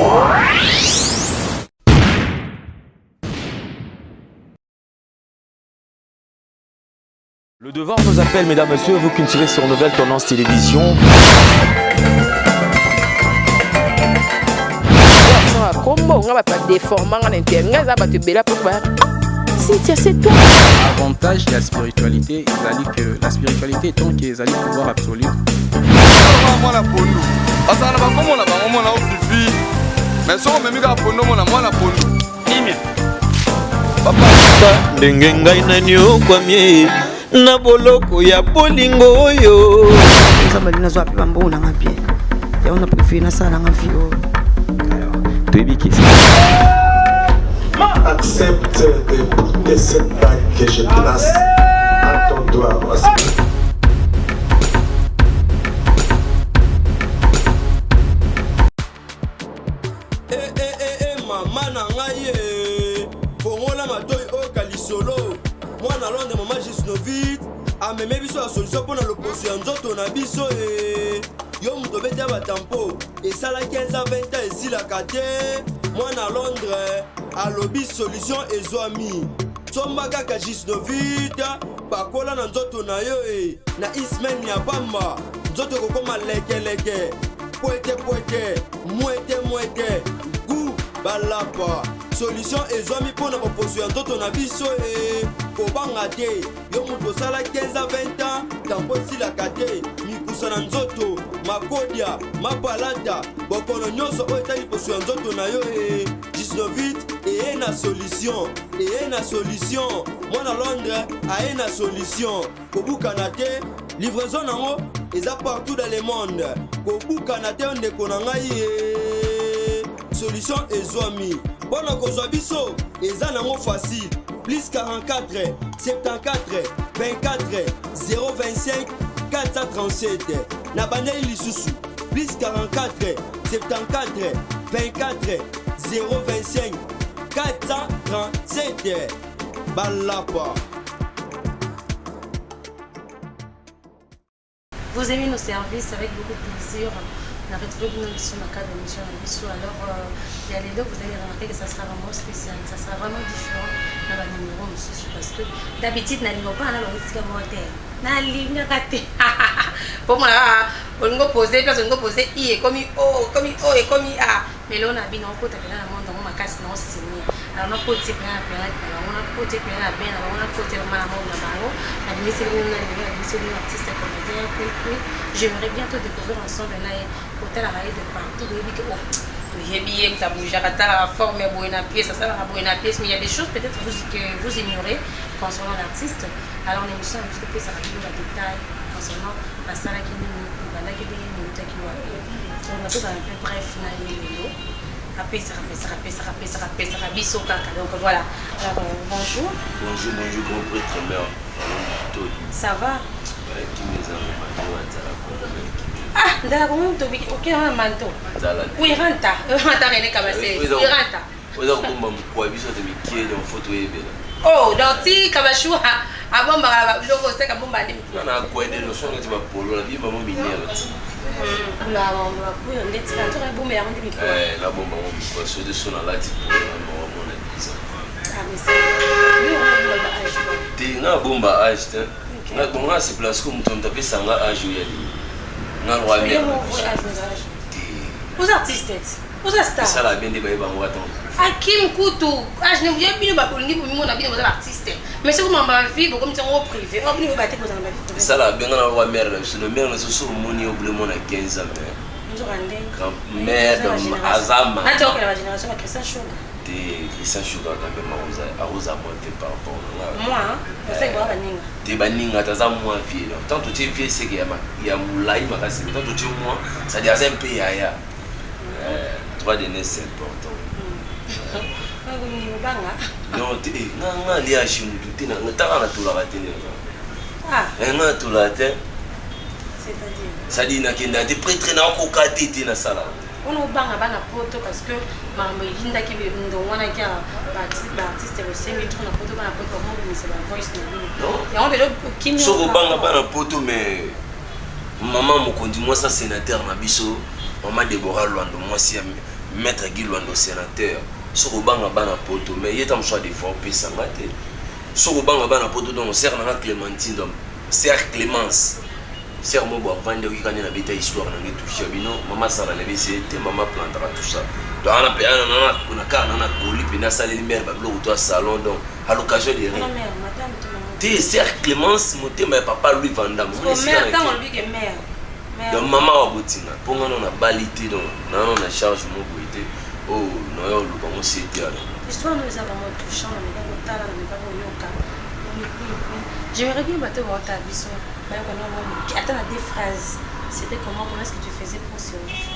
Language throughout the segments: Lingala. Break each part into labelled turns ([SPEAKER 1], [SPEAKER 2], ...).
[SPEAKER 1] Le devoir nous appelle, mesdames, messieurs, vous qui suivez sur Nouvelle Tendance Télévision.
[SPEAKER 2] Avantage de la spiritualité, que la spiritualité est tant qu'ils allaient pouvoir absolu.
[SPEAKER 3] ndenge ngai nani okwamie na boloko ya bolingo oyo
[SPEAKER 4] nzambe nazo ape bambo nanga bien ya on a préféré na sala nanga vie
[SPEAKER 1] Baby kiss.
[SPEAKER 5] Accepte de cette bague que je place à ton doigt.
[SPEAKER 3] Maman nangaye Fongola matoi o kalisolo Mwana londe mama Gisnovit Ameme biso la solution pour l'opposition ya nzoto na biso Yo muto beti ya batampo Esala 15 à 20 ans esilaka te Mwana Londres alobi solution ezwami Somba kaka Gisnovit Bakola na nzoto na yo Na ismen ya bamba Nzoto kokoma leke Poete Muete Gu balapa Solution ezwami pona proposition ya nzoto na biso Kobanga te Yo mutu osala 15 à 20 ans Tampo esilaka te Mikusa na nzoto Makodia, mapalata Bokono nyonso oyo etali poso ya nzoto na yo 19 eye na solution Mwana Londres aye na solution Kobukana te Livraison nango eza partout dans le monde Kobukana te ndeko na ngai Solution ezwami Bona kozwa biso eza nango facile Plus 44 74 24 025 437 Na bandeli lisusu Plus 44 74 24 025 437 Balapa.
[SPEAKER 6] Vous aimez nos services avec beaucoup de plaisir. On a retrouvé une émission dans le cadre de l'émission Nabiso. Alors, il y a les deux, vous allez remarquer que ça sera vraiment spécial. Ça sera vraiment différent dans le numéro monsieur, parce que d'habitude, na lingo pas na logistique moteur. Na linga kate. Pour moi, on go poser, place on go poser I et comme O et comme A. Mais là, on a bien encore tapé dans le monde, on a cassé non signé. Alors, on a côté plein à plein, on a côté plein à bien, on a côté mal à monde là-bas. La mission de l'artiste comédien. Puis, j'aimerais bientôt découvrir ensemble là. Hôtel à de partout, la forme est pièce, ça sert à bonne pièce, mais il y a des choses peut-être que vous ignorez concernant l'artiste. Alors l'émission a un petit peu plus à la détail concernant la salle qui est on a tout un peu bref, donc voilà. Alors bonjour.
[SPEAKER 3] Bonjour, grand prêtre mère.
[SPEAKER 6] Ça va? Ah, d'accord, ok, un manteau. Oui, renta. Oh, donc si Kabachou a bon logo c'est comme bon
[SPEAKER 3] non na quoi de notion que tu vas polo la vie maman minère.
[SPEAKER 6] La oui, on est très très bon mais on dit micro.
[SPEAKER 3] La bombe on sur de son là type pour mon église.
[SPEAKER 6] Ah mais c'est lui on a âge.
[SPEAKER 3] T'es na bomba âge t'es. Na bon là c'est place comme tu m'as fait sanga âge yali. Na roi mère.
[SPEAKER 6] Aux artistes. Aux stars.
[SPEAKER 3] Ça la bien des baïba on attend.
[SPEAKER 6] Hakim Koutou, je ne viens plus de mon habit aux artistes. Mais c'est comme ma vie, comme tu es au privé. On va battre pour la vie.
[SPEAKER 3] Ça la bien la roi mère, le maire ne se soucie moni au bleu mon à 15 ans. Mère de Azama.
[SPEAKER 6] La génération de Christian Chouga.
[SPEAKER 3] Des Christian Chouga quand même à Rosa monter par rapport à
[SPEAKER 6] moi. C'est quoi Baninga?
[SPEAKER 3] Des Baninga, t'as moins vieux. Tant que tu es vieux, c'est qu'il y a Moulaï, ma casse. Tant que tu es moins, ça dit à un pays ailleurs. Trois derniers, c'est important. Non, tu es non, il y a chez nous, tu es dans le temps à tout la rater. Ah, un tout la terre. Ça dit qu'il y a des prêtres dans le cas de la salle.
[SPEAKER 6] On a un poto parce que maman Linda qui est dans un cas artiste au sein de la poto, c'est la voice de
[SPEAKER 3] non, il y a un peu de so banga poto mais maman me conduit moi ça sénateur na biso maman Deborah Luando moi si
[SPEAKER 7] maître Guy Luando sénateur soko banga bana poto mais il est en choix de faire pesa ngate soko banga bana poto donc sœur na Clémentine donc sœur Clémence sœur mo bo vande ki kana na beta histoire na ngi toucher bino maman sala na bese te maman plantera tout ça donc ana pe ana kuna kana na koli pe na sala mère ba blo to salon donc à l'occasion de rien te sœur Clémence motema papa lui vanda mo
[SPEAKER 6] mère tant on lui que mère
[SPEAKER 7] donc maman wa botina ponga na balité donc na charge mo boité oh non yo lu bango c'était alors
[SPEAKER 6] l'histoire nous a vraiment touchant mais quand on tala mais pas yoka j'aimerais bien battre votre avis attends des phrases c'était comment est-ce que tu faisais pour survivre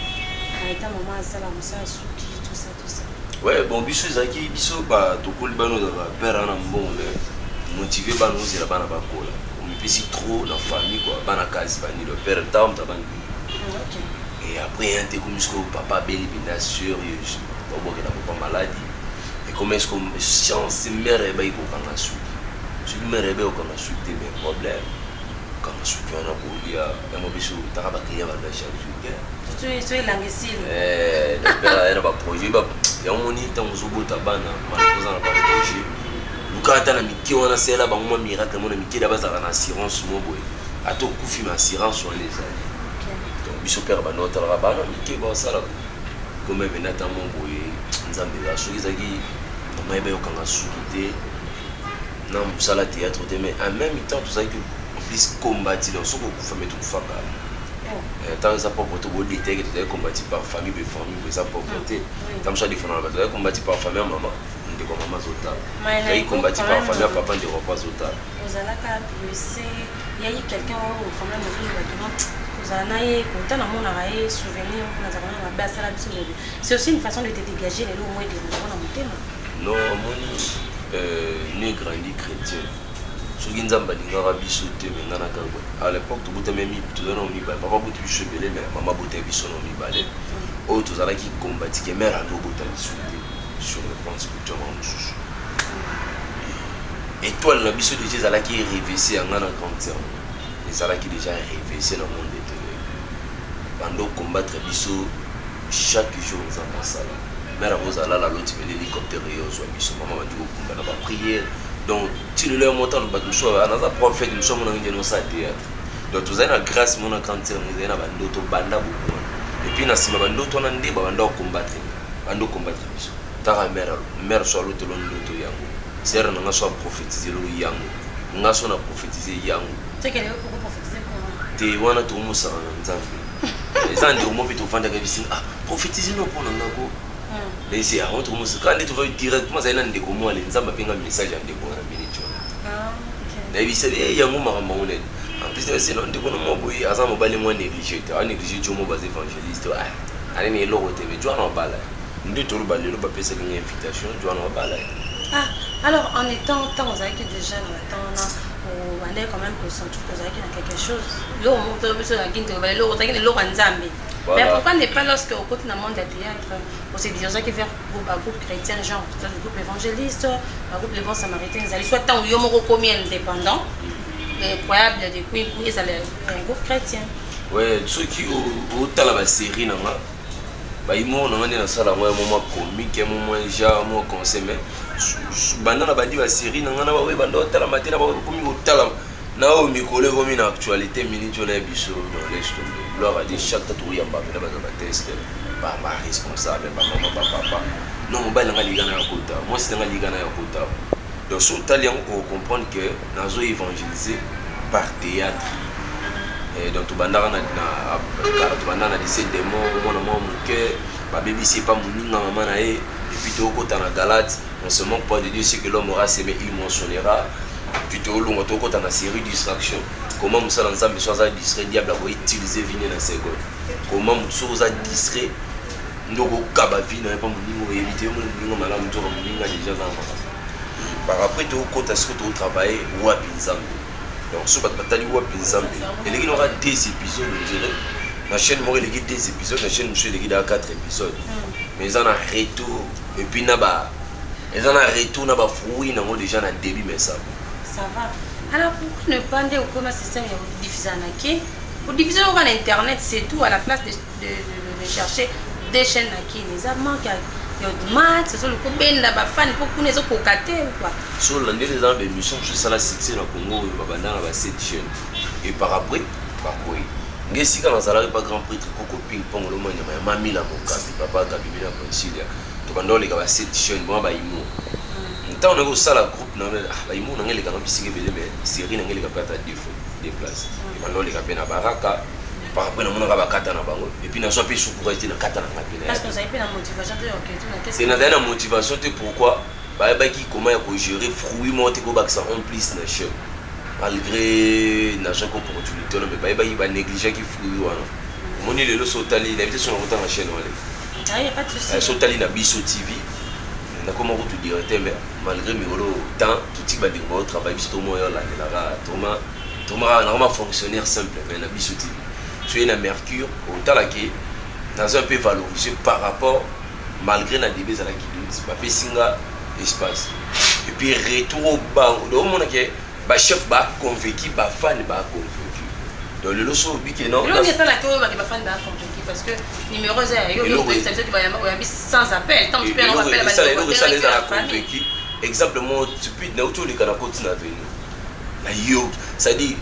[SPEAKER 6] avec ta maman ça la musa suki tout ça
[SPEAKER 7] ouais bon biso zaki biso ba to kolibano za père na mbongo motivé ba nous ira bana bakola si trop la famille quoi bana kazi bani le père tam tabani et après un comme jusqu'au papa beli bien sûr pas bon que la papa maladie et comment est-ce que chance mère et ba iko kana su si mère et ba iko kana su des problèmes quand su que on a pour dia et moi biso taraba client va chaque jour
[SPEAKER 6] tu es languicile
[SPEAKER 7] le père era ba projet ba ya moni tant zobota bana malheureusement na ba projet quand on a mis qui on a c'est là bango miracle mon ami qui d'abord ça en assurance mo boy à tout coup film assurance sur les années donc biso père ba notre rabana mi qui ba ça là comme venata mon boy nzambe la chose qui maman ebe okanga sukité na musala théâtre mais en même temps tout ça que plus combattre donc ce que vous faites tout faka tant ça pas pour tout le détail que tu combattre par famille ça pour côté tant ça défendre la bataille combattre par famille maman de maman zota il combattre par famille papa de repas zota
[SPEAKER 6] vous allez quand blessé il y a eu quelqu'un au quand même dans le bâtiment vous allez content dans mon arrêt souvenir on a vraiment la base à la c'est aussi une façon de te dégager les lots moins de mon thème
[SPEAKER 7] non mon né grandi chrétien soki nzambe alingaka biso te me nga na kango à l'époque tobotami toza na mibale papa boti biso ebele me mama bota biso na mibale oyo tozalaki kombatike mare andobota biso te sur le plan spirituel mosusu étoile na biso déjà ezalaki révessé yanga na grand terme ezalaki déjà révessé na monde éternel bando combattre biso chaque jour nzambe asala mare akozala la loti mele hélicoptère eyo ozwa biso mama bandi kokumba na baprière donc si le leur montant nous battre soit on a prophète nous sommes dans une théâtre donc vous avez la grâce mon grand terme vous avez na bandoto banda beaucoup et puis na sima bandoto na ndeba bando combattre biso tara mère soit l'autre ndoto yango sera na soit prophétiser lo yango nga so na prophétiser yango
[SPEAKER 6] c'est qu'elle est pour prophétiser pour
[SPEAKER 7] te wana to musa nzambe ezandi omo pito fanda ka bisi ah prophétiser no pona ngako mais c'est avant tout musa quand tu vas directement ça ina ndeko mo ale nzamba penga message ya ndeko na minute na bisi yango makambo ngone en plus c'est non ndeko no mo boyi asa mo bale mo négligé ta négligé tu mo bas évangéliste ah allez ne lo rote mais tu en bala ndi to lo bale lo ba pesa une invitation tu en bala
[SPEAKER 6] alors en étant tant aux avec déjà dans la temps on allait quand même que sentir que vous avez quelque chose là on monte sur la guinde on va le retourner le nzambe mais pourquoi n'est pas lorsque au côté dans le monde du théâtre on s'est dit que vers groupe chrétien genre le groupe évangéliste le groupe les bons samaritains ils allaient soit tant ou yomo commis indépendant les croyables de Queen ils allaient un groupe chrétien
[SPEAKER 7] ouais ceux qui au tala ba série na nga ba imo na ngane na sala moi moment comique moment genre moi conseil mais banda na bandi ba série na ngana ba we banda tala matena ba komi au tala na o mikole komi na actualité minute na biso dans l'est gloire à Dieu chaque tatou yamba na ba na test ba ma responsable ba maman ba papa non ba nga ligana ya kota moi c'est nga ligana ya kota donc son talent on comprendre que nazo évangéliser par théâtre et donc tout banda na tout banda na des démons mon moke ba baby c'est pas moninga maman na et puis to kota na Galate on se moque pas de Dieu c'est que l'homme aura semé il mentionnera plutôt longo to kota na série distraction comment musala nzambe soit distrait diable a utiliser viner na seconde comment musoza distrait ndoko kaba vina pas moningo éviter moningo malamu to moninga déjà dans par après to kota ce que to travailler wapi nzambe donc ce batali wapi nzambe et les aura 2 épisodes on dirait la chaîne moi les 2 épisodes la chaîne monsieur les 4 épisodes mais ils en a retour et puis na ba ils en a retour na ba fruit na moi déjà na début mais ça
[SPEAKER 6] va alors pourquoi ne pas dire comment système diffuser en qui pour diffuser sur internet c'est tout à la place de chercher deux chaînes à qui les a manqué de maths, c'est sur le coup ben là bas fan pour qu'on les autres cocaté ou quoi.
[SPEAKER 7] Sur l'année des ans d'émission, je suis à la succès dans le Congo, dans la 7 chaînes. Et par après, mais si quand on a pas grand prix de ping pong, le monde il y a mamie là mon capi, papa capi bien pour ici là. Donc on doit les gars 7 chaînes, bon bah ils m'ont. Tant on est au salle groupe, non mais ils m'ont n'engagé les gars qui s'y mais série n'engagé les gars pas à des places. Et maintenant les gars bien à baraka. Par après, on a katana bango et puis on a soit plus pour être dans katana.
[SPEAKER 6] Parce que vous avez la motivation de
[SPEAKER 7] c'est une motivation de pourquoi bah qui comment il gérer fruits monter au bac ça en plus na chef malgré na chaque opportunité mais bah il va négliger qui fruits wana mon il le sotali la vitesse sur la chaîne wala
[SPEAKER 6] ah il y a pas de souci
[SPEAKER 7] sotali na biso TV na comment vous dire mais malgré mes temps tout type de bon travail biso mo yo la Thomas normalement fonctionnaire simple mais na biso TV tu es na Mercure au talaki dans un peu valorisé par rapport malgré la début à la qui pas singa espace et puis retour au banc donc mon que ba chef ba convaincu ba fan ba convaincu donc le loso bi que non
[SPEAKER 6] là il y a ça la que ba fan ba convaincu parce que numéro 0 yo ça veut dire qu'il va y sans appel tant tu peux on appelle
[SPEAKER 7] ça les a convaincu exemple moi tu peux na autour de kana continue na venir na yo ça dit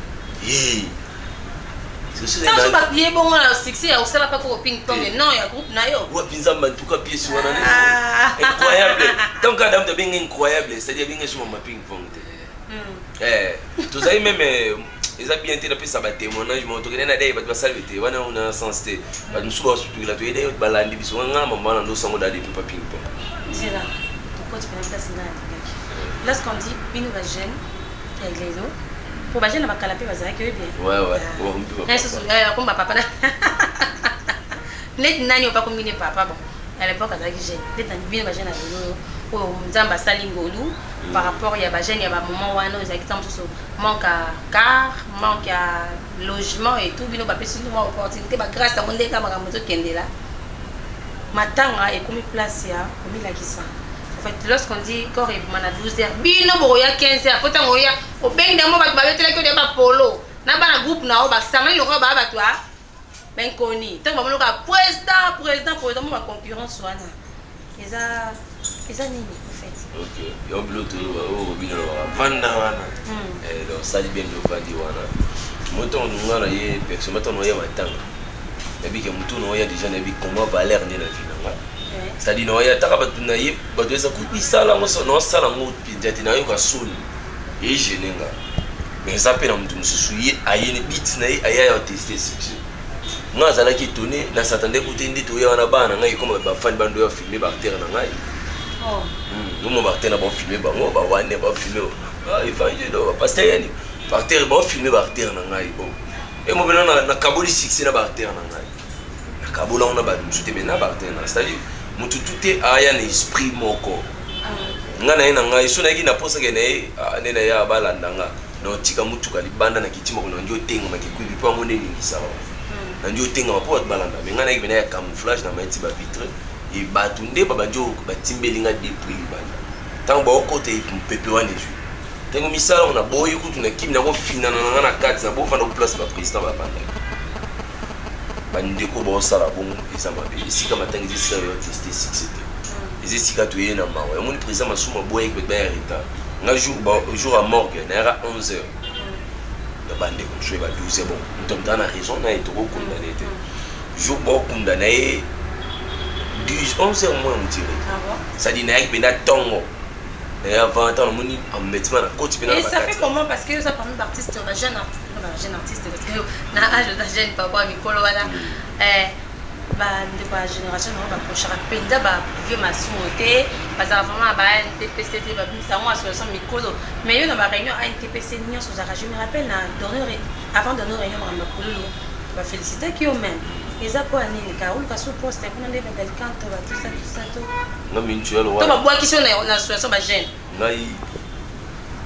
[SPEAKER 6] ça on va bien bon là succès au sala pas ko ping pong non il y a groupe na yo
[SPEAKER 7] ouais pinza en tout cas pièce wana incroyable donc adam de bien incroyable c'est-à-dire bien sur ma ping pong tout ça même ils a bien été ça ba témoignage mon to na dai ba salvete wana on sens te ba musu ba surtout la to ide ba landi biso nga mama na ndo sango dali pa ping pong
[SPEAKER 6] c'est là pourquoi tu peux pas ça là lorsqu'on dit bino va jeune avec les autres pour bager na bakalapé bazala que bien
[SPEAKER 7] ouais
[SPEAKER 6] comme papa net nani pas comme ni papa bon à l'époque avec j'ai net nani bien bager na vélo au nzamba salingolu par rapport il y a bager il y a moment wana aux exemple sur manque à car manque à logement et tout bino ba pesi nous opportunité ba grâce à monde ka ba moto kende là matanga et comme place ya comme la kisa. En fait, lorsqu'on dit corps et mana 12h, bino boya 15h, pourtant oya au ben damo ba betela ko de ba polo. Na ba na groupe na o ba sanga yo ba ba toi. Ben koni. Tant ba monoka président mo ba concurrence wana. Eza nini en fait.
[SPEAKER 7] OK. Yo bloto o bino wa vanda wana. Donc ça dit bien de vandi wana. Moto ngana ye personne moto no ya matanga. Nabi ke mutu no ya déjà nabi comment valeur de la vie nanga. C'est-à-dire non ya taka batuna ye bato eza ku isala ngo no sala ngo pidati na yo ka soli et jenenga mais ça pe na mutu mususu ye ayene bit na ye aya tester succès nga zala ki tourner na s'attendait côté ndi to ya wana bana ngai comme ba fan bando ya filmer ba terre na ngai nous ba terre na ba filmer ba ngo ba wane ba filmer évangile ba pasteur yani ba terre ba filmer ba terre na ngai bon et mo bena na kaboli succès na ba terre na ngai na kabola on a ba musu te mena ba terre na c'est-à-dire mutu tuté aya na esprit moko nga na ina ngai so na ki na posa ke na nena ya balanda nga no tika mutu ka libanda na kitima ko ndio tenga makikwibi pa mo neni ngisawa na ndio tenga po balanda me nga na ki ya camouflage na maiti ba vitre e batunde ba banjo ba timbeli nga depuis libanda tango ba okote mpepe wane ju tango misala on a boyi kutu na kimi na ko fina na na kati na bo fanda ko place ba président ba banda bandeko bo sala bon ezama be isika matangi isika yo tester succès les esika to yena mawa mon président masuma boye ke ba reta nga jour à morgue na era 11h na bandeko je ba 12 bon on donne raison na eto ko condamné te jour bo condamné 11h moins on dirait ça dit na ek bena tongo et avant tant on moni en mettant na côté bena
[SPEAKER 6] et ça fait comment parce que ça parmi d'artistes jeune artiste parce que na âge de jeune papa mikolo wala ba de ba génération ba prochaine penda ba vieux massouté parce que vraiment ba NTPC ba ça moi association mikolo mais yo na ba réunion à NTPC ni sur ça je me rappelle na dernière avant de nos réunions ba kololo ba féliciter qui au même les apports ni ka ou ka sous poste kuna ndebe del canto ba tout ça tout
[SPEAKER 7] non mais tu es le roi
[SPEAKER 6] to ba bois qui sont na association ba jeune
[SPEAKER 7] ngai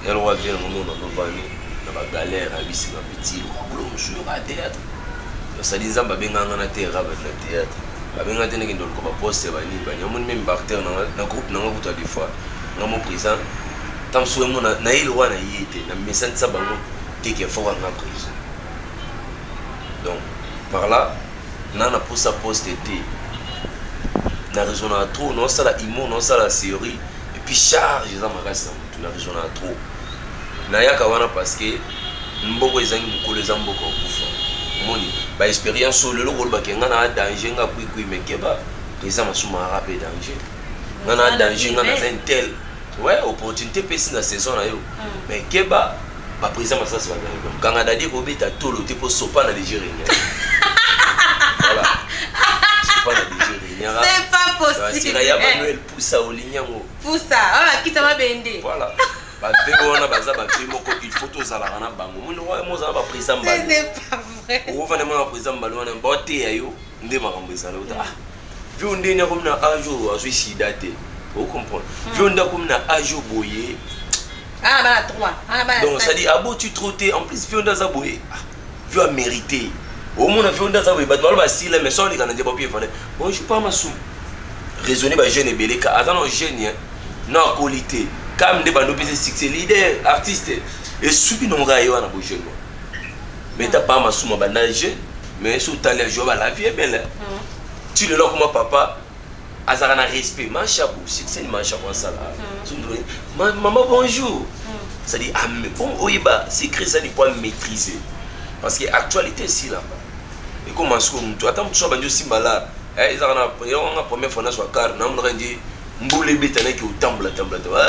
[SPEAKER 7] el roi vient au moment dans bani na ba galère à bisi ba petit boulot sur à théâtre ça dit zamba benganga na théâtre na théâtre ba benga tene kindo ko ba poste ba ni ba nyamoni même partenaire na groupe na ngoko des fois na mon président tam soué mon na ile wana yete na message ça bango teke fo nga président donc par là na pour sa poste était na raison na trop non ça la imo non ça la série et puis charge ça makasi tu na raison na trop na yaka wana parce que mboko ezangi mukolo ezamboko kufa moni ba expérience solo le rôle ba kenga na danger nga kui mekeba pesa masuma rapé danger ngana danger ngana un tel ouais opportunité pesi na saison na yo mais keba ba président masasi ba ngana kanga dadi ko beta tolo te po sopa na Algérie voilà sopa na Algérie
[SPEAKER 8] c'est pas possible
[SPEAKER 7] c'est ya ba Noël poussa au linyango
[SPEAKER 8] poussa ah kita ma bende
[SPEAKER 7] voilà ba bego wana baza ba primo ko il faut tozala kana bango muno wa mo za ba président ba
[SPEAKER 8] ce n'est pas vrai
[SPEAKER 7] o va na président ba wana mbote yayo nde makambo ezala uta vu on ndenya comme na ajo azwi sidate vous comprenez vu on da comme na ajo boye
[SPEAKER 8] ah bah 3 ah bah
[SPEAKER 7] donc ça dit abo tu trotté en plus vu on da za boye vu a mérité au monde vu on da za boye ba ba si la mais sans les canadiens papier fallait bon je pas ma sou raisonner ba jeune beleka attends jeune non qualité comme des bandes de succès leader artiste et soubi non ga yo na bo jeune mais t'as pas ma sou ma banda jeune mais sous talent jo ba la vie est belle tu le là comme papa azara na respect machabou c'est une machabou ça là maman bonjour ça dit ah mais bon oiba c'est créer ça il faut maîtriser parce que actualité si là et comment est-ce que tu attends tu sois banjo simbala ils ont la première fois na soit car na mo ndi mbule betana ki utambula tambula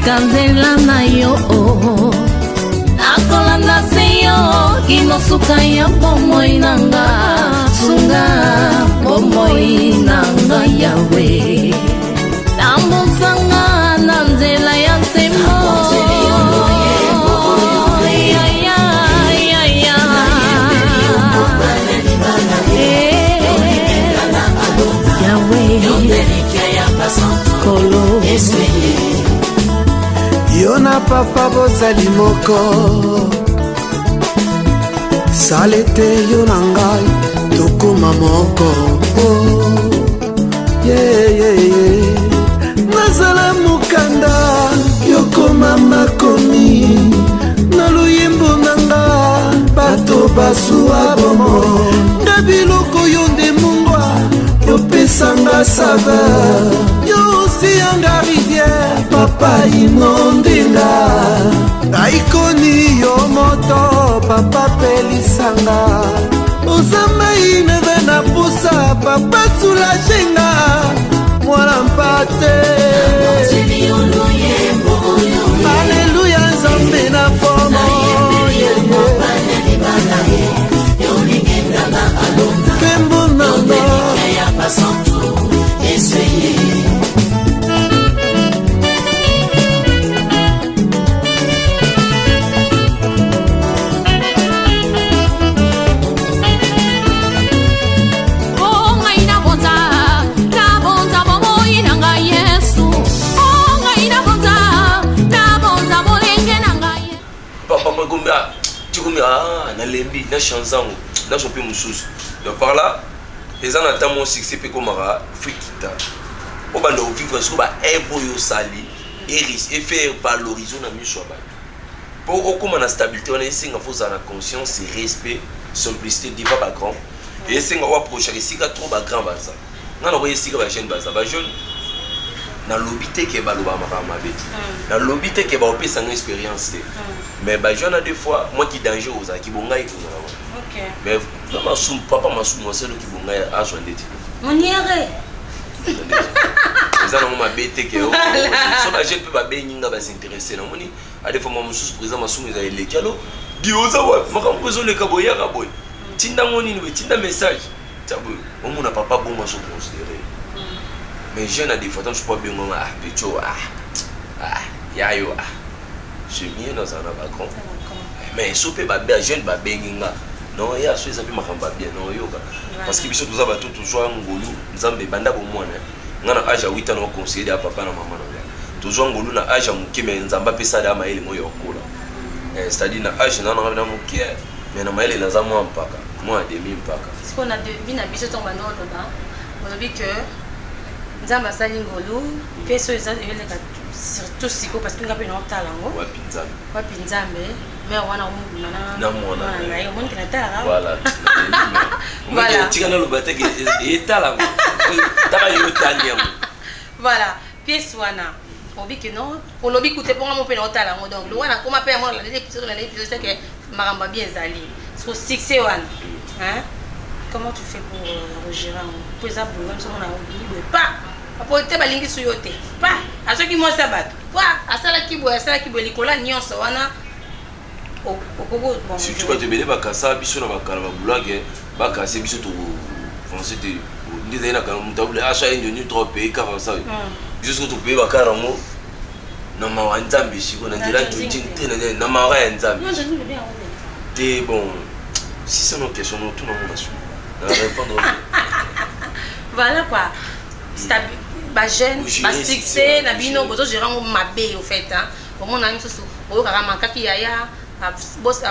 [SPEAKER 9] Kanzela na yo nakola na seyo kinosuka ya bomoi nanga sunga bomoi nanga yawe tambusanga na nzela ya semo kolo
[SPEAKER 10] Yona papa bozali moko salete yona ngai tokoma moko nazala mokanda yokoma makomi na luyembo basuwa bomo nga biloko yo nde mungwa yopesanga saveur yo osiyanga rivière papa inondenga aikoni yo moto papa pelisanga ozamba ineve na pusa papa sulajenga mwana mpate aleluya nzambe na pomo kembo nanga
[SPEAKER 7] na lembi na chanzango na chope mususu donc par là les gens attendent mon succès pe komara fikita o banda o vivre sur ba ebo yo sali et faire valoriser na miso ba pour o comme na stabilité on essaie nga faut na conscience et respect simplicité diva ba grand et essaie nga wa proche ici ka trop ba grand baza nga na ko ici ka ba jeune baza ba jeune na lobité ke ba loba ma bête na lobité ke ba opesa une expérience mais bah jeune a des fois moi qui danger aux qui bonga OK mais maman sou papa ma sou moi c'est le qui bonga a joindre
[SPEAKER 6] mon yere
[SPEAKER 7] les gens ma bête que so ba jeune peut ba beninga ba s'intéresser na moni a des fois moi sous présent ma sou mes les kalo di oza wa maka mpezo le kaboya kaboy tinda ngoni ni tinda message tabu on mon papa bon moi so considérer mais jeune a des fois je pas bien ah pecho yayo je viens dans un abacon mais sope ba jeune ba benginga non ya so ça peut makamba bien non yoga parce que biso tous aba toujours ngolu nzambe banda bo mwana ngana age 8 ans conseiller à papa na maman na toujours ngolu na age mukime nzamba pesa da maele moyo okola c'est-à-dire na age na mukie mais na maele na za moi mpaka moi demi mpaka
[SPEAKER 6] ce qu'on a deviné na biso ton bando loba on a vu que nzamba sali ngolu peso eza eleka surtout siko parce que ngape no talango wapi nzambe mais wana mungu na mwana na mungu na tala
[SPEAKER 7] voilà voilà tika na lobate ke etalango tala yo tanya
[SPEAKER 6] voilà pièce wana on dit que non pour lobi coûter pour moi pe na talango donc le wana comment pe moi les épisodes c'est que maramba bien zali sur succès wana hein comment tu fais pour regérer pour ça pour même si on a oublié pas pour te balingi suyote pa asoki mo sabato pa asala kibo likola nyonso wana okoko bon
[SPEAKER 7] si tu vas te bele bakasa biso na bakala ba blague bakase biso to français te ndeza ina kana mutable aso indoni trop pays car ça biso to pays bakara mo na mawanzambe shiko na ndira tinte na mawa ya nzambe te bon si c'est une question tout le monde a répondre
[SPEAKER 6] voilà quoi ba jeune ba succès na bino bozo gérer mabe au fait hein au monde na miso boyo kaka makaki yaya boss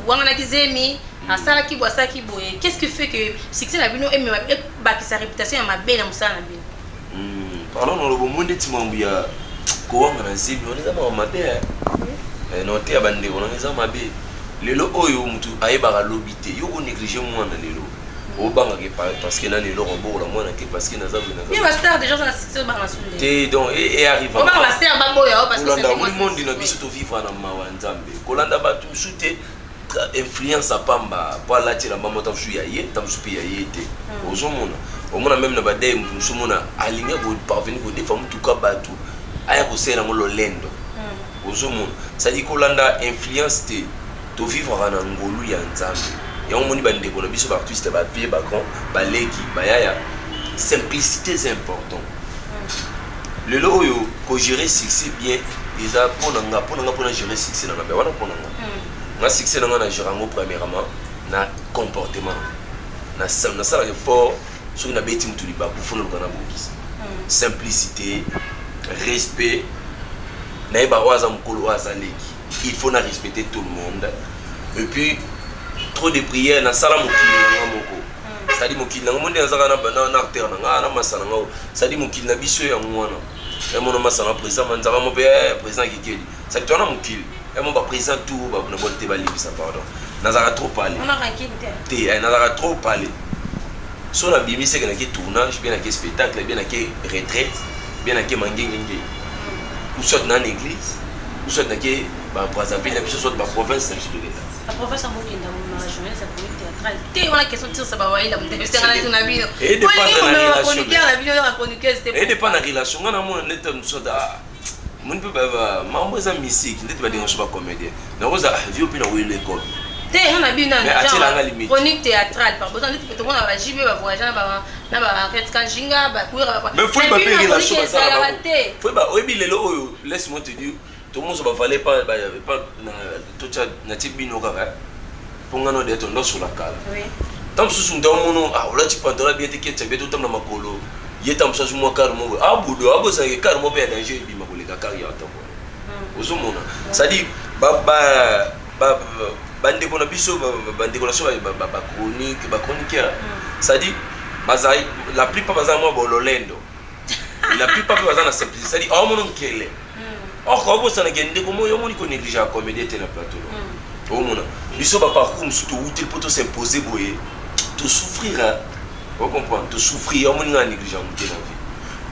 [SPEAKER 6] wanga na kizemi asala kibo qu'est-ce qui fait que succès na bino et ba ki sa réputation ya mabe na musala na bino
[SPEAKER 7] pardon no lobo monde timambu ya ko wanga na zibi on eza mabe no te abande on eza mabe lelo oyo mutu ayeba lobité yo ko négliger mwana lelo au banga parce que là les loro la moi parce que naza vena
[SPEAKER 6] il va star déjà dans la section banga sunde
[SPEAKER 7] te donc et arrive
[SPEAKER 6] on va star bango ya parce que c'est
[SPEAKER 7] le monde na biso to vivre na mawanzambe kolanda batu sute influence apamba pour la tira mama ta shu ya ye tam shu ya ye te ozomona omona même na badai mutu somona aligner pour parvenir ko defa mutu ka batu aya ko sera ngolo lendo ozomona ça dit kolanda influence te to vivre na ngolu ya nzambe ya on moni bande ko na biso ba artiste ba pied ba grand ba leki ba yaya simplicité c'est important le lo yo ko gérer succès bien déjà pour gérer succès na ba wana pour nga succès na gérer ngo premièrement na comportement na sala fort sur na beti mutu li ba ku fona kana bokisa simplicité respect na ba waza mukolo waza leki il faut na respecter tout le monde et puis trop de prières na sala mokili na moko c'est-à-dire mokili na monde azaka na terre na masana ngao c'est-à-dire mokili na biso ya ngwana et mon masana président manzaka mo pe président kikeli c'est-à-dire na mokili mon président tout ba na bonne te ba libisa pardon nazara trop parler
[SPEAKER 8] on a ranking
[SPEAKER 7] te nazara trop parler so la bimi c'est que na ki tournage bien na ki spectacle bien na ki retraite bien na ki mangengenge ou soit dans l'église ou soit na ki ba Brazzaville ou soit ba province na biso
[SPEAKER 6] la province en Burkina Faso na région ça pour théâtral te on a question de ça ba wa ila mte c'est ngala tuna bino
[SPEAKER 7] et dépend de la relation
[SPEAKER 6] et
[SPEAKER 7] dépend de la relation ngana mo net so da mon peut ba mambo za musique ndeti ba denga so ba comédien na oza vieux puis na wile l'école
[SPEAKER 6] te on a bien
[SPEAKER 7] na
[SPEAKER 6] chronique théâtrale par besoin de tout on a JB va voyager na ba ret kanjinga ba courir ba
[SPEAKER 7] mais faut pas payer relation ça faut ba oyebi lelo oyo laisse-moi te dire tout le monde se va valer pas na tout ça na tibino kaka pongano de tondo sur la cale
[SPEAKER 6] oui
[SPEAKER 7] tant sous ndo mono ah ola ti pantola bien te kete beto tam na makolo yeta msasu mo karmo abudo abosa ke karmo be danger bi makoleka kari ya tambo ozomona ça dit bande ko na biso bande ko na so ba chronique ça dit bazai la plupart bazai mo bololendo la plupart bazai na simplicité ça dit oh mono nkele oh ko bosa na gende ko mo yo moni ko négliger comédie te na plateau oh mona biso ba parcours surtout utile pour s'imposer boye to souffrir hein vous comprenez to souffrir yo moni na négliger mo te na vie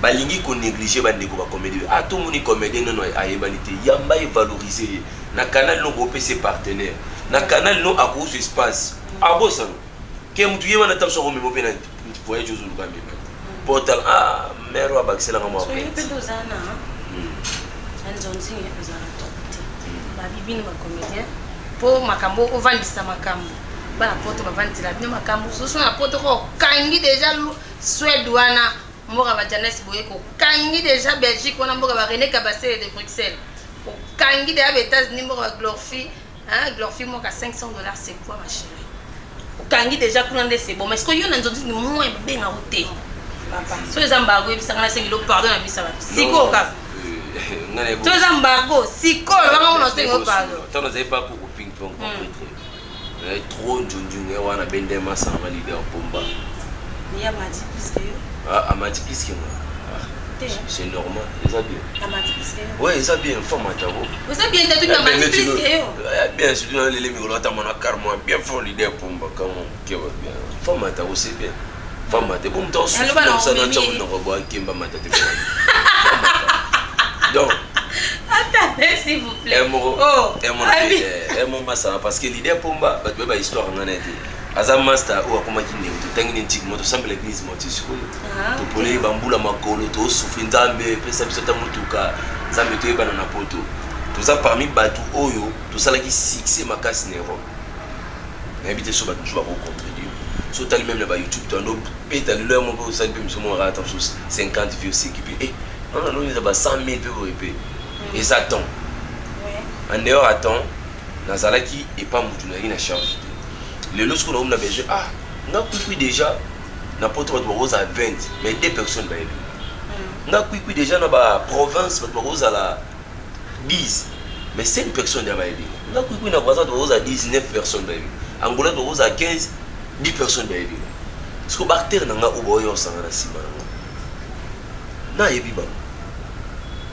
[SPEAKER 7] balingi ko négliger bande ko ba comédie ah to moni comédie non ayebanité yamba e valoriser na canal no groupe ses partenaires na canal no à cause espace abosa ke mtu yema na tamso ko memo pena voyage aux Uruguay portal ah mero abakisela ngamo
[SPEAKER 6] so yo pe dozana nzonzi ezana topte ba bibini ba comédien po makambo ovandisa makambo bana poto bavandila bino makambo so na poto ko kangi déjà Suède wana mboka ba Janes boye ko kangi déjà Belgique wana mboka ba René Cabasser de Bruxelles ko kangi déjà États-Unis mboka ba Glorfi hein Glorfi moka $500 c'est quoi ma chérie ko kangi déjà kuna nde c'est bon mais est-ce que yo na nzonzi ni moins benga roté papa so les embargo bisanga na 5 kilo pardon na bisa ba siko ka tous les embargos, si quoi, on a pardon.
[SPEAKER 7] Tant que pas pour ping-pong, trop de on a bien des masses en validé en pomba.
[SPEAKER 6] Il y a Mati plus que
[SPEAKER 7] ah, Mati plus que moi. C'est normal, ils ont bien.
[SPEAKER 6] Mati plus que
[SPEAKER 7] ouais, ils ont bien, forme à tabo.
[SPEAKER 6] Vous avez bien entendu Mati plus que
[SPEAKER 7] bien sûr, les micros, t'as mon carrément bien fort l'idée pomba, comme qui va bien. Forme à tabo, c'est bien. Forme à tabo, on ça, on revoit un kimba matate. Donc,
[SPEAKER 6] attendez s'il vous plaît.
[SPEAKER 7] Parce que l'idée pour moi, c'est une histoire en année. Azam master ou akoma kinde to tangine ntik moto sample l'église moto siko. To pole bambula makolo to souffrir nzambe pesa biso ta mutuka nzambe to yebana na poto. To za parmi batu oyo to sala ki succès makasi nero. Invité so batu ba ko contribuer. So tali même na YouTube to ndo peta le mo ko sa bi mo rata 50 views s'équiper. Non, non, il y a 100 000 peu et ça attend. En dehors, attend, Nazalaki et pas Moutounari n'a charge. Le lorsque on a besoin, ah, on a compris déjà, n'importe quoi, rose à 20, mais 2 personnes. On a compris déjà dans la province, rose à la 10, mais 5 personnes dans la vie. On a compris dans la province, rose à 19 personnes. Angola, rose à 15, 10 personnes dans la vie. Parce que bactère n'a pas oublié au sang à la cime. Na yebi ba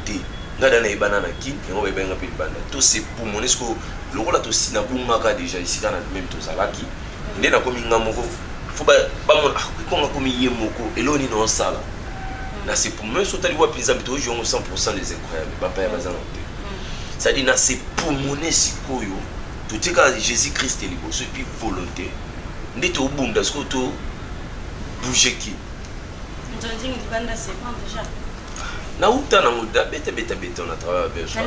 [SPEAKER 7] te ngada na ibana na kin ngo be benga pe banda to c'est pour mon esco lokola to sina bunga ka déjà ici dans même to salaki ndé na komi ngamoko faut ba mon ko nga komi yemoko eloni no sala na c'est pour moi so tali wa pizza bito jo 100% des incroyables ba pa ya bazana te ça dit na c'est pour mon esco yo to tika Jésus Christ libo so puis volonté ndé to bunda sko to bouger qui
[SPEAKER 6] Nzonzi ni banda c'est bon déjà.
[SPEAKER 7] Na uta na muda bete on a travaillé avec
[SPEAKER 6] ça.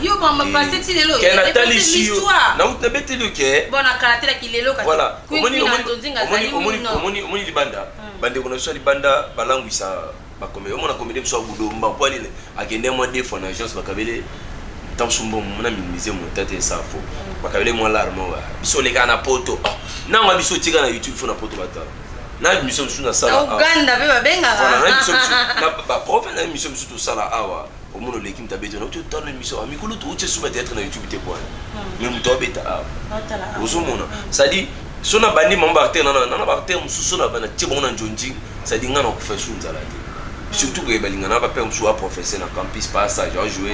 [SPEAKER 6] Yo mama passé ti lelo.
[SPEAKER 7] Ke Nathalie Sio. Na uta bete le ke.
[SPEAKER 6] Bon na karatela ki lelo ka.
[SPEAKER 7] Voilà.
[SPEAKER 6] Omoni
[SPEAKER 7] libanda. Bande ko na so libanda balangwisa ba komé. Omona komé so budomba kwali akende mo de fona agence bakabele tamsumbo mona minimiser mon tête ça faux. Bakabele mo larme wa. Biso le kana poto. Na nga biso tika na YouTube fona poto bata. Na mission sur na sala
[SPEAKER 6] Uganda be babenga
[SPEAKER 7] voilà na mission na ba prof na mission sur sala awa au monde l'équipe tabeto na tu tano mission amikolo to uche suba être na YouTube te quoi même to beta awa ozomona ça dit sona bandi mamba acteur na acteur mususu na bana tibona njonji ça dit ngana ku fashion zala te surtout que balingana ba pe msuwa professeur na campus passage a jouer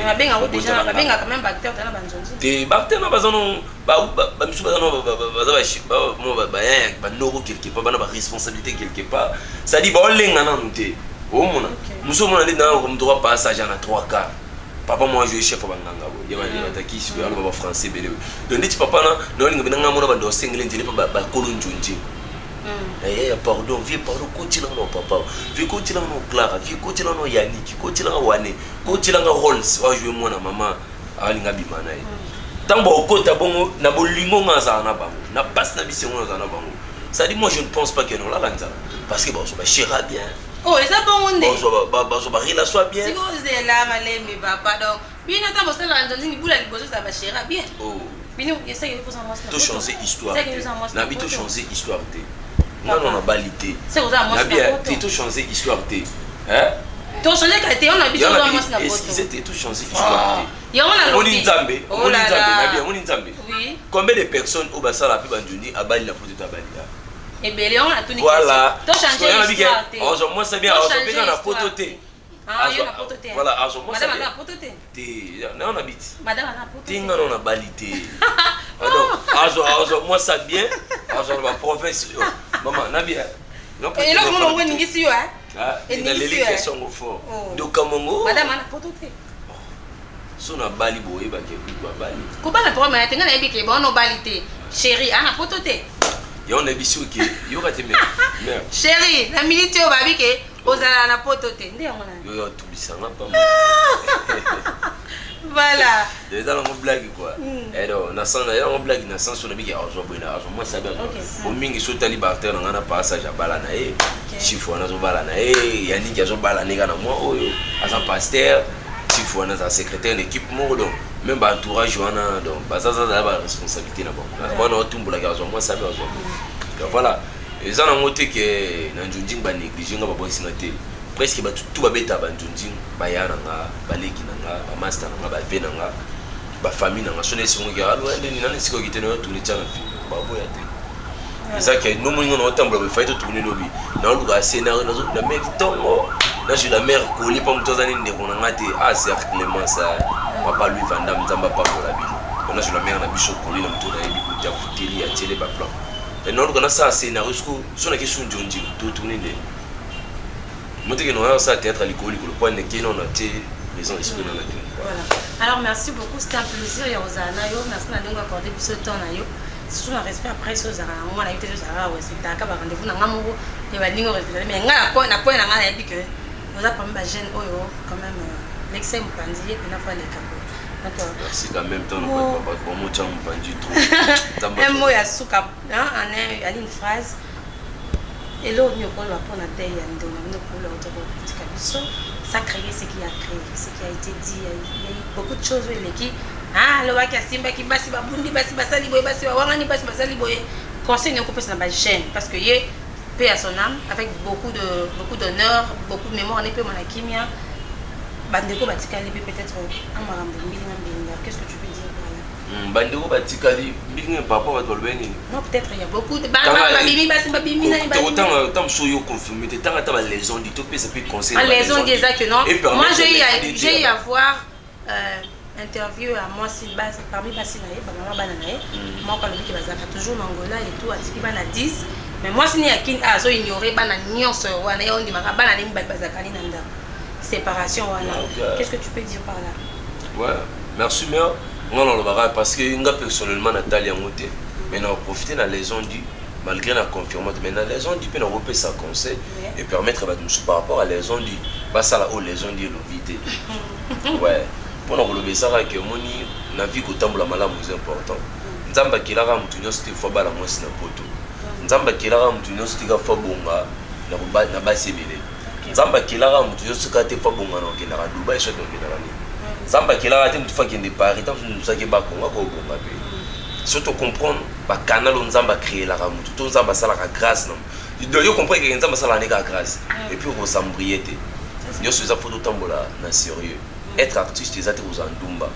[SPEAKER 8] déjà quand même acteur dans la banzonzi
[SPEAKER 7] des acteurs na bazono ba msu bazono ba ya ba noro quelque part ba responsabilité quelque part ça dit ba lenga na nté o mona msu mona ndi na comme droit passage na 3 quarts papa moi jouer chef banganga bo yeba ni bataki sur le baba français belé donc dit papa na linga binanga mona ba ndo single ndile ba kolonjonji pardon, vieux pardon, coach là non papa, vieux coach là non Clara, vieux coach là non Yannick, coach là Wane, coach là Rolls, va jouer moi na maman, alinga bimana. Tant bon côté bon, na bolingo ngaza na bango, na passe na bisengo ngaza na bango. Ça dit moi je ne pense pas que non là là parce que bon, ça va chéra bien.
[SPEAKER 8] Oh, et ça bon on est.
[SPEAKER 7] Bon, ça va rila soit bien.
[SPEAKER 8] Si vous êtes là malé mais papa donc, bien attends parce que là dans une boule à l'imposer ça va chéra bien. Oh. Bien il essaye de poser en moi.
[SPEAKER 7] Tout changer histoire. N'habite changer histoire. Non, on a balité.
[SPEAKER 8] C'est aux amours.
[SPEAKER 7] Tu tout changé histoire. Hein?
[SPEAKER 8] Tu as changé qualité, on a vu aux amours.
[SPEAKER 7] C'était tout changé histoire.
[SPEAKER 8] Il y a
[SPEAKER 7] on a Nzambe.
[SPEAKER 8] Oh là là.
[SPEAKER 7] On Nzambe.
[SPEAKER 8] Oui.
[SPEAKER 7] Combien de personnes au Bassa la Pibandjuni à Bali la photo de Bali?
[SPEAKER 8] Eh bien, on a tout.
[SPEAKER 7] Voilà.
[SPEAKER 8] Tu as changé histoire.
[SPEAKER 7] Moi, c'est bien. On a la photo.
[SPEAKER 8] Ah, il y a la photo.
[SPEAKER 7] Voilà,
[SPEAKER 8] madame a la photo.
[SPEAKER 7] Non, on habite.
[SPEAKER 8] Madame a la photo.
[SPEAKER 7] Tinga on a balité. Moi, ça bien. La province. Maman, Nabia.
[SPEAKER 8] Et là, on voit une question.
[SPEAKER 7] Et l'éducation au fond. Donc, Kamongo.
[SPEAKER 8] Madame a la photo.
[SPEAKER 7] So na Bali boye ba ke kwa Bali.
[SPEAKER 8] Ko bana problème tenga na biki ba no balité. Chérie, ana photo te.
[SPEAKER 7] Yo na biso ke yo ka te me.
[SPEAKER 8] Chérie, na minute yo ba biki ozala na photo te. Ndé ngona.
[SPEAKER 7] Yo to bisanga pa.
[SPEAKER 8] Voilà.
[SPEAKER 7] C'est dans la blague quoi. Et donc, na sana ya la blague na sana so na biki azo boina azo moi ça bien. Au mingi so tali barter na ngana passage ya bala na e. Chifu na zo bala na e, Yannick azo bala ne kana moi oyo. Asa pasteur Chifu wana za secrétaire d'équipe mo donc même ba entourage wana donc ba ça la responsabilité na bon. Moi na otumbula ka moi ça bien donc voilà. Et ça na moté que na njunjing ba négliger nga ba boy sinaté. Presque ba tout ba beta ba njunjing ba yana nga ba leki na nga ba master na nga ba ve na nga ba famille na nga so nesi mo ga alo ende ni nani siko kiteno yo tuni tshana fi ba boya te. Et ça que nous mo ngona otambula ba faito tourner lobby. Na lu ga scénario na zo na mec tongo. Là, je suis la mère collée pour me donner une déronate. Ah, c'est Clément, ça. Papa lui, Vandam, Zamba, pas pour la ville. On a sur la mère, on a bichot collé, on a tourné, on a foutu, on a tiré, on a plan. Et nous, on a ça, c'est une sur la question de John Dieu, tout tourner. Moi, je suis ça, théâtre à l'école, le point de qui on a tiré, raison, esprit dans la vie.
[SPEAKER 6] Voilà. Alors, merci beaucoup, c'était un plaisir, Yosana. Merci de accorder ce temps. C'est toujours un respect après ce Zara. On a eu des choses à respecter. On a rendez-vous dans l'amour. Il va dire respecter. Mais on a point que nous avons pas gêne quand même l'excès me pandit et puis n'a pas les capots.
[SPEAKER 7] Merci en même temps on pas pour moi on pandit trop.
[SPEAKER 6] Un mot à souka hein il y a une phrase et l'autre nous pour la pour la terre et nous pour le retour petit cabisso ça créer ce qui a créé ce qui a été dit il y a eu beaucoup de choses qui ah le wa ki simba ki basi ba bundi basi basali boy basi wa wangani basi basali boy conseil ne couper ça na ba gêne parce que yé paix à son âme, avec beaucoup d'honneur, beaucoup de mémoire, on est peu mon akimia. Bandeko Batikali peut-être un marambo qu'est-ce que tu peux dire par là?
[SPEAKER 7] Bandeko Batikali, bing papa va te le
[SPEAKER 6] non, peut-être il y a beaucoup de babimi basi babimi na babimi.
[SPEAKER 7] Autant soyo confirmé, tant à les gens dit tout ça peut conseiller.
[SPEAKER 6] Les gens disent que non. Moi j'ai eu à voir interview à moi si base parmi basi naé, maman bananaé. Moi quand le qui va toujours Angola et tout, à Tiki bana 10. Mais moi, si il y a so ignorer séparation. Qu'est-ce que tu peux dire par là?
[SPEAKER 7] Ouais, merci mère. Moi, on le verra parce que personnellement, Nathalie a monté. Mais on a profité de la légion du malgré la confirmation. Mais la légion du peut nous sa conseil et permettre à nous par rapport à la légion du pas ça la haut légion du l'obité. Ouais. Pour nous relever ça que moni na vie ko tambola malamu c'est important. Nzamba kilaka mutu nyosite fois bala mwasi na poto. Nzamba kilaka mutu nyonso tika fa bonga na basi ebele. Nzamba kilaka mutu nyonso ka te fa bonga na okenda ka Dubai so okenda ka ni. Nzamba kilaka te mutu fa kende Paris tant que nous saki ba konga ko bonga pe. Surtout comprendre ba canal nzamba créer la mutu to nzamba sala ka grâce non. Yo comprendre que nzamba sala ne ka grâce et puis on s'embriété. Nyonso za photo tambola na sérieux. Être artiste ezate ko zandumba.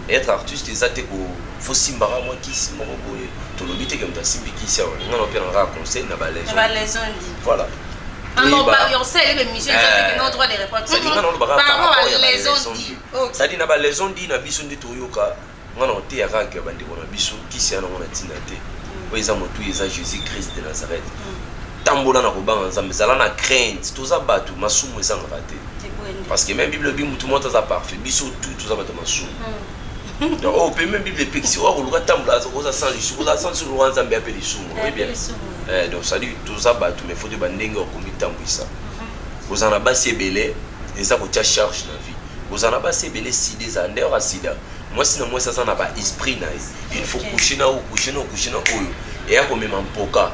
[SPEAKER 7] Être artiste ezate ko faut simbara moi qui si moko boye. To lobité que mta simbi qui sia on a opéra conseil na balèze.
[SPEAKER 6] Balèze on dit.
[SPEAKER 7] Voilà.
[SPEAKER 8] On sait les émissions, ils ont droit de répondre. Par rapport à les ont dit.
[SPEAKER 7] Ça dit, les ont dit, na biso ndi toyoka, ngana ote ya kaka bande kona biso, kisi ya ngana tina te. Oza motu eza Jésus Christ de Nazareth. Tambola na kobanga nzambe, zala na crainte, toza batu masumu eza ngaka te. Parce que même Bible bimu tout le monde a parfait, biso tout toza batu masumu. Donc on peut même Bible pexi o ko tambola oza sans lissu, oza sans sur le nzambe appelé sumu. Oui bien. Donc ça dit toza batu mais faut de bandenge o komi tambuisa. Oza na basi ebele, eza ko tia charge na vie. Vous en avez passé belé si des années à sida. Moi sinon moi ça n'a pas esprit nice. Il faut coucher na ou coucher na ou. Et à comme même poka.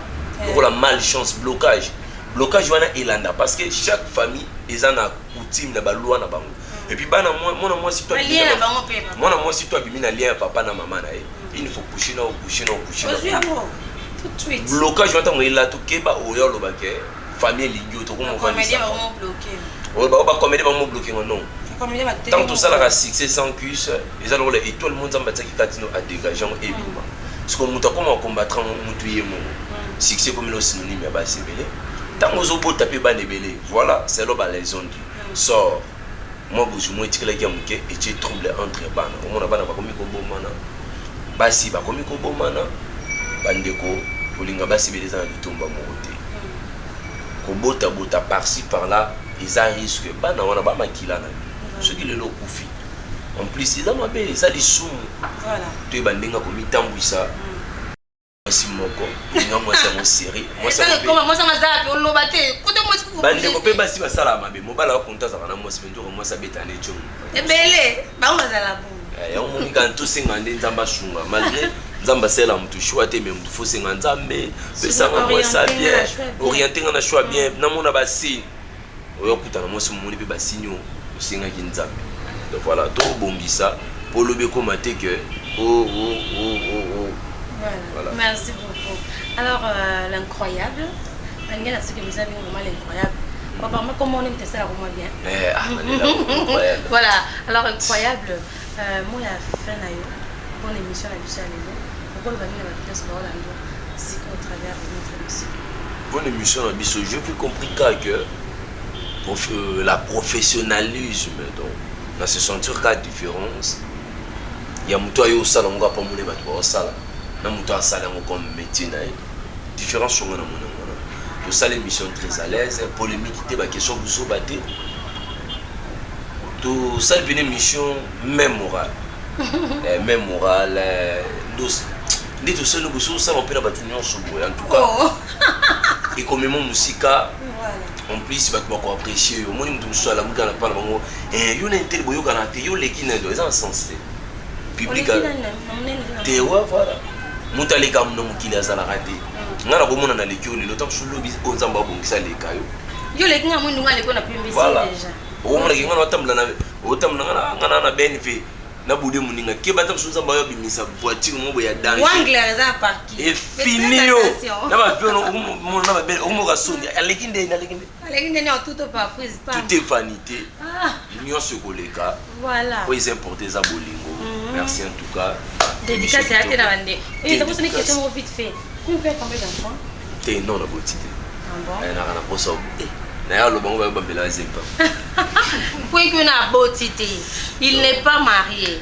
[SPEAKER 7] Donc la malchance blocage. Blocage wana elanda parce que chaque famille ils en a coutume na ba loi na bango. Et puis bana moi si toi si toi bimi na lien papa na maman na il faut coucher na ou coucher na.
[SPEAKER 8] Tout de suite.
[SPEAKER 7] Blocage wana mo ela to keba o yo lo ba ke famille lingio to ko mo famille.
[SPEAKER 8] Comédien vraiment bloqué.
[SPEAKER 7] Ouais ba comédien vraiment bloqué non. Tant tout ça la succès sans cuisse, ils allons et tout le monde en bataille qui continue à dégager et bima. Parce que muta comment combattre mutuye mon succès comme le synonyme ya ba sebele. Tant aux autres taper ba nebele. Voilà, c'est là les ondes. Sort. Moi boujou moi tikela ki amuke et tu trouble entre bana. On a bana ba komi ko bomana. Basi ba komi ko bomana. Bandeko bolinga ba sebele za litomba mokote. Ko bota par-ci par-là, ils risquent bana wana ba makila na. Ceux qui le l'ont confié. En plus, ils ont appelé ça des sous.
[SPEAKER 8] Voilà.
[SPEAKER 7] Tu es bandé comme il t'embouissa. Moi, c'est mon corps. Moi, c'est mon série. Moi, c'est
[SPEAKER 8] moi, ça m'a zappé. On l'a battu. Côté moi, tu peux.
[SPEAKER 7] Bandé, on peut pas si ma salle à ma bé. Mon bala, on t'a ça va moi, c'est bien. Moi, ça bête à l'écho.
[SPEAKER 8] Et belé. Bah, on va à la boue.
[SPEAKER 7] Et on m'a dit que tout c'est un nzamba chunga. Malgré nzamba c'est là, on te choisit, mais on te faut c'est un nzambe. Mais ça va moi ça bien. Orienté on a choix bien. Na mon abassi. Oyo kutana moi c'est mon épée bassigno. Donc voilà, tout bombissa pour le bécomaté que
[SPEAKER 6] voilà. Merci beaucoup. Alors l'incroyable, ce que vous avez vraiment l'incroyable. Apparemment comment on aime ça là vraiment bien. Voilà, alors incroyable. Moi il y a fin d'ailleurs bonne émission à Lucien Lelo. Pourquoi le vanille va quitter ce rôle c'est qu'au travers de notre émission.
[SPEAKER 7] Bonne émission à Bisso, je fais compris que la professionnalisme donc dans ce sentir cas différence il y a muto ayo sala ngo pa mune ba to sala na muto asala ngo comme métier na différence sur ngana mona to sala émission très à l'aise polémique te ba question vous batté to sala une émission même morale même morale dos dit tout seul nous ça on peut la battre sur en tout cas et comme mon musique en plus tu vas apprécier au moins tu soit la musique na parle bango yo na intel boyo kana te yo leki na do ça sens public te wa voilà mutale kam no mukili azala raté ngana ko mona na leki o lelo tant sur lobby o nzamba bongisa leka
[SPEAKER 6] yo leki nga mundu ngale ko na PMBC déjà
[SPEAKER 7] o mona ki ngana watambla na o tamna ngana na benefit na bude muninga ke batam sunza bayo bimisa voiture mo boya danger
[SPEAKER 6] wangler za parking
[SPEAKER 7] et fini yo na ba pio mo na ba bel o mo ga sondi alekinde
[SPEAKER 6] ni tout pas prise pas
[SPEAKER 7] tout est vanité l'union se koleka
[SPEAKER 6] voilà
[SPEAKER 7] oui c'est important za bolingo merci en tout cas
[SPEAKER 6] dédicace à te na bande et donc c'est une question vite fait combien d'enfants
[SPEAKER 7] t'es non la beauté
[SPEAKER 6] bon
[SPEAKER 7] na kana poso na le bon va bambela zempa
[SPEAKER 6] oui qu'on a beauté il n'est pas marié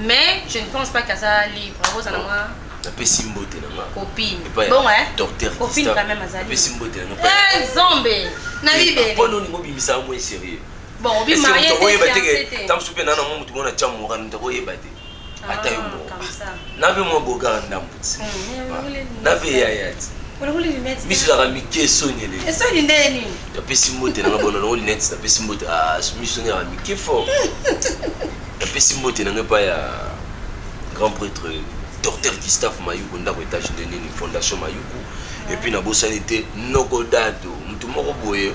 [SPEAKER 6] mais je ne pense pas qu'à ça libre rose na moi
[SPEAKER 7] la pesimbote na ma
[SPEAKER 6] copine bon ouais
[SPEAKER 7] docteur
[SPEAKER 6] copine quand même azali
[SPEAKER 7] pesimbote na
[SPEAKER 6] eh zombe na libéré
[SPEAKER 7] bon on ngo bimisa mo sérieux
[SPEAKER 6] bon bi marié
[SPEAKER 7] te tam soupe na mo mutu mona chamura ndako yebate ata yo mo na be mo boga ndambuti na be yayati miso la mike sonyele
[SPEAKER 6] eso ndeni
[SPEAKER 7] ya pesimbote na ngabona no lunettes na pesimbote miso nga mike fort ya pesimbote na ngapa ya grand prêtre docteur Gustave Mayuku ndako étage de nini fondation Mayuku et puis na bosalité nokodado mutu moko boye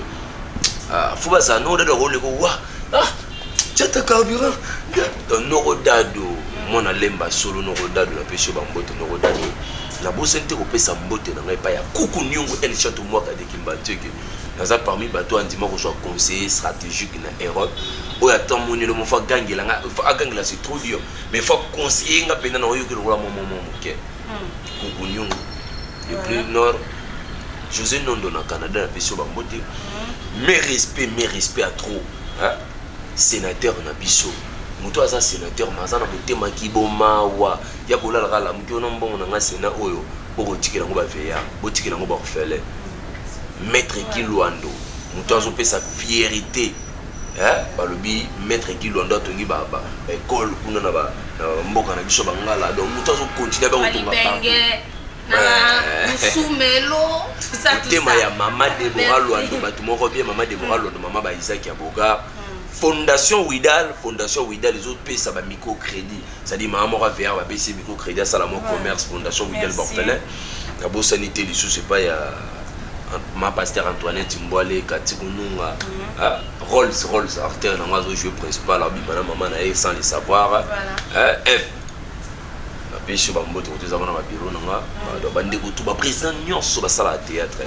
[SPEAKER 7] fuba sa nokodado ko leko wa chata carburant donc nokodado mona lemba solo nokodado na peshe bambote nokodado la bosalité ko pesa mbote na ngai pa ya kuku nyungu el chateau moi ka de kimbateke naza parmi bato andima ko soit conseiller stratégique na Europe o ya tamoni le mo fa gangela nga fa gangela c'est trop dur mais faut conseiller nga pena na oyo ke lo la momo moke kuku nyungu le plus nord José Nondo na Canada na biso bambote. Mais respect à trop. Hein? Sénateur na biso. Muto aza sénateur mazana motema kiboma wa ya kolala kala muki ona mbongo na nga sénat oyo boko tikela ngo ba veya bo tikela ngo ba refele maître Kilwando muto azo pesa fierté hein balobi maître Kilwando atongi ba école kuna na ba mboka na biso bangala donc muto azo continuer ba kotonga
[SPEAKER 8] musumelo
[SPEAKER 7] tema ya mama Deborah Lwando batu moko bien mama Deborah Lwando mama ba Isaac ya Boga Fondation Widal les autres pays ça va microcrédit ça dit maman va vers va baisser microcrédit ça la mon commerce Fondation Widal Borfelin la bonne sanité les sous c'est pas ya ma pasteur Antoinette Mboale Katikununga Rolls artère na moi jouer principal la bimana maman na sans le savoir F la pêche ba mboto tous avant na bureau na ba bande ko tout ba président nyonso ba sala théâtre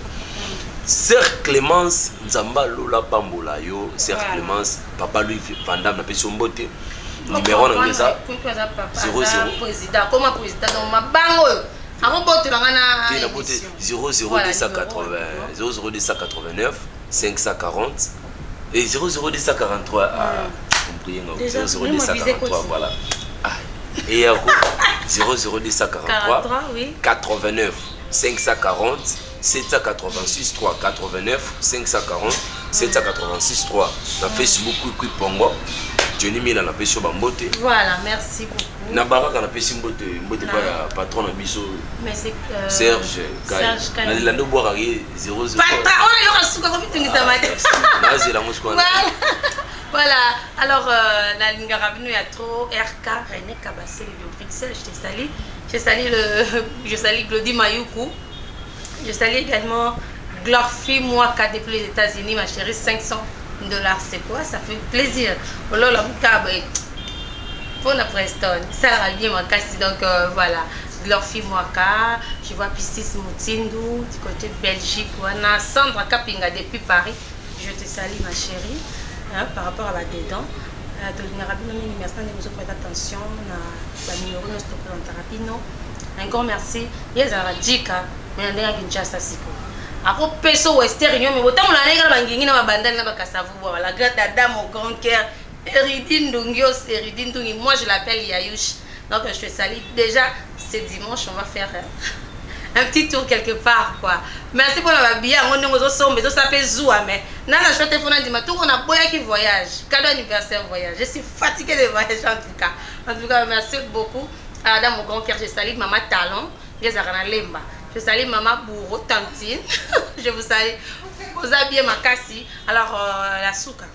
[SPEAKER 7] Sœur Clémence Nzamba Lola Pambola yo Sœur Clémence Papa Louis Vandam na peso mbote numéro na ngeza 00
[SPEAKER 8] président comment président dans ma bango avant bote la ngana
[SPEAKER 7] 00289 540 et 00243 compris 00243 voilà et 00243 89 540 786 3 89 540 786 3 na Facebook Quick Pongo Johnny Mila na peso bambote
[SPEAKER 8] voilà merci beaucoup
[SPEAKER 7] na baraka na pesi mbote pa ya patron na biso
[SPEAKER 8] mais c'est
[SPEAKER 7] Serge na lando boire 00
[SPEAKER 8] patron on yo kasuka ko bitungisa mate
[SPEAKER 7] na zela mosko
[SPEAKER 8] voilà alors la linga ravinu ya trop RK René Kabasele de Bruxelles je salue Glody Mayuku. Je salue également Glorfie Mwaka depuis les États-Unis, ma chérie, $500, c'est quoi? Ça fait plaisir. Alors, la Moukabe, pour la Preston, ça va bien, ma casse. Donc, voilà, Glorfie Mwaka, je vois Pistis Moutindou, du côté de Belgique, Wana, Sandra Kapinga depuis Paris. Je te salue, ma chérie, hein, par rapport à la dedans. Merci de vous prêter attention. La numéro de notre présentation. Un grand merci. Yes, à la Jika. Mais on est à Kinshasa siko. Après peso western yo mais autant on a négala bangingi na bandana na bakasavu la grande dame au grand cœur Eridine Dungios Eridine Dungi moi je l'appelle Yayush. Donc je te salue déjà ce dimanche on va faire un petit tour quelque part quoi. Merci pour la bien on est aux sommes mais ça peut zoua mais nana je te fona dima tout on a boya qui voyage cadeau anniversaire voyage. Je suis fatiguée de voyager en tout cas merci beaucoup à la dame au grand cœur je salue maman Talon les arana lemba. Je salue maman Bourreau, Tantine. Je vous salue. Vous avez bien ma cassie. Alors, la souka.